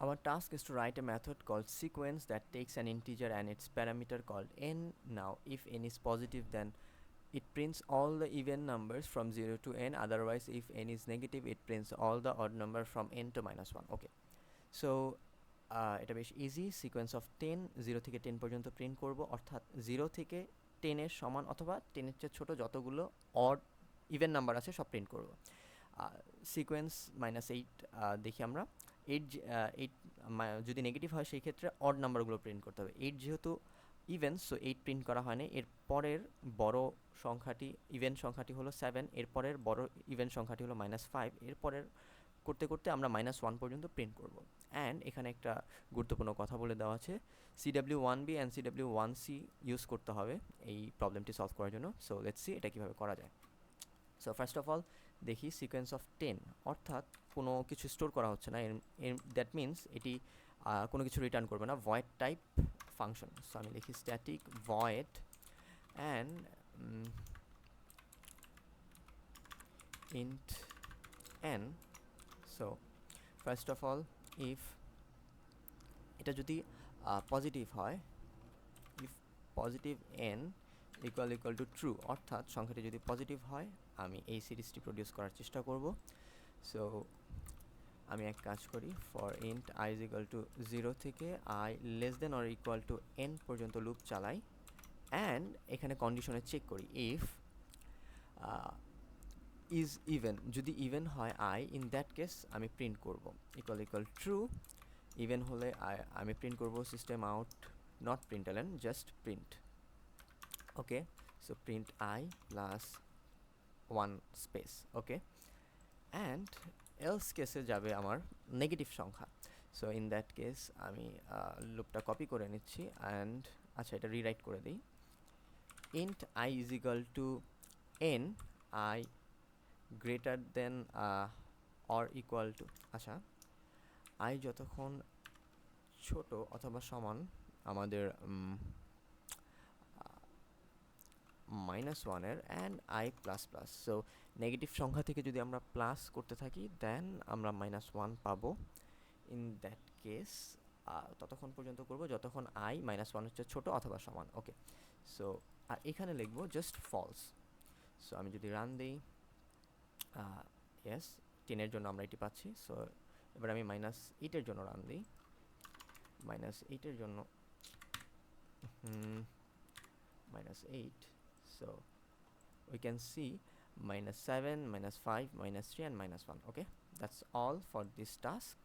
Our task is to write a method called sequence that takes an integer and its parameter called n. Now, if n is positive, then it prints all the even numbers from 0 to n. Otherwise, if n is negative, it prints all the odd number from n to -1. Okay, so এটা বেশ easy. Sequence of 10 0 থেকে 10 পর্যন্ত print করব, অর্থাৎ 0 থেকে 10 এর সমান অথবা 10 এর চেয়ে ছোট যতগুলো অড ইভেন নাম্বার আছে সব প্রিন্ট করব। সিকোয়েন্স -8 দেখি আমরা। 8 যদি নেগেটিভ হয় সেই ক্ষেত্রে অড নাম্বারগুলো প্রিন্ট করতে হবে। 8 যেহেতু ইভেন, সো 8 প্রিন্ট করা হয়নি। এর পরের বড় সংখ্যাটি, ইভেন সংখ্যাটি হলো 7, এর পরের বড় ইভেন সংখ্যাটি হলো -5, এর পরের করতে করতে আমরা -1 পর্যন্ত প্রিন্ট করব। অ্যান্ড এখানে একটা গুরুত্বপূর্ণ কথা বলে দেওয়া আছে, CW1B অ্যান্ড CW1C ইউজ করতে হবে এই প্রবলেমটি সলভ করার জন্য। সো লেটস সি এটা কীভাবে করা যায়। সো ফার্স্ট অফ অল দেখি সিকোয়েন্স অফ 10, অর্থাৎ কোনো কিছু স্টোর করা হচ্ছে না, দ্যাট মিনস এটি কোনো কিছু রিটার্ন করবে না, ভয়েড টাইপ ফাংশন। সো আমি লিখি static void and int n. So first of all if এটা যদি পজিটিভ হয়, if positive n equal to true, অর্থাৎ সংখ্যাটি যদি পজিটিভ হয় আমি এই সিরিজটি প্রডিউস করার চেষ্টা করব। সো আমি এক কাজ করি, for int i is equal two 0 থেকে i less than or equal to n পর্যন্ত লুপ চালাই, অ্যান্ড এখানে কন্ডিশনে চেক করি ইফ ইজ ইভেন। যদি ইভেন হয় i, ইন দ্যাট কেস আমি প্রিন্ট করব ইকুয়াল ট্রু। ইভেন হলে আমি প্রিন্ট করব system out not প্রিন্টএলএন, just print. Okay, so print i plus 1 space. Okay, and else কেসে যাবে আমার নেগেটিভ সংখ্যা। সো ইন দ্যাট কেস আমি লুপটা কপি করে নিচ্ছি অ্যান্ড আচ্ছা এটা রিরাইট করে দিই। Int i is equal to n, i greater than or equal to, আচ্ছা i যতক্ষণ ছোট অথবা সমান আমাদের -1-এর and i plus plus. So negative সংখ্যা থেকে যদি আমরা প্লাস করতে থাকি দেন আমরা -1 পাবো। ইন দ্যাট কেস ততক্ষণ পর্যন্ত করব যতক্ষণ i -1 হচ্ছে ছোট অথবা সমান। ওকে, সো আর এখানে লিখবো জাস্ট ফলস। সো আমি যদি রান দিই, ইয়েস 10-এর জন্য আমরা এটি পাচ্ছি। সো এবার আমি -8-এর জন্য রান দিই, -8-এর জন্য -8, so we can see -7, -5, -3 and -1. Okay, that's all for this task.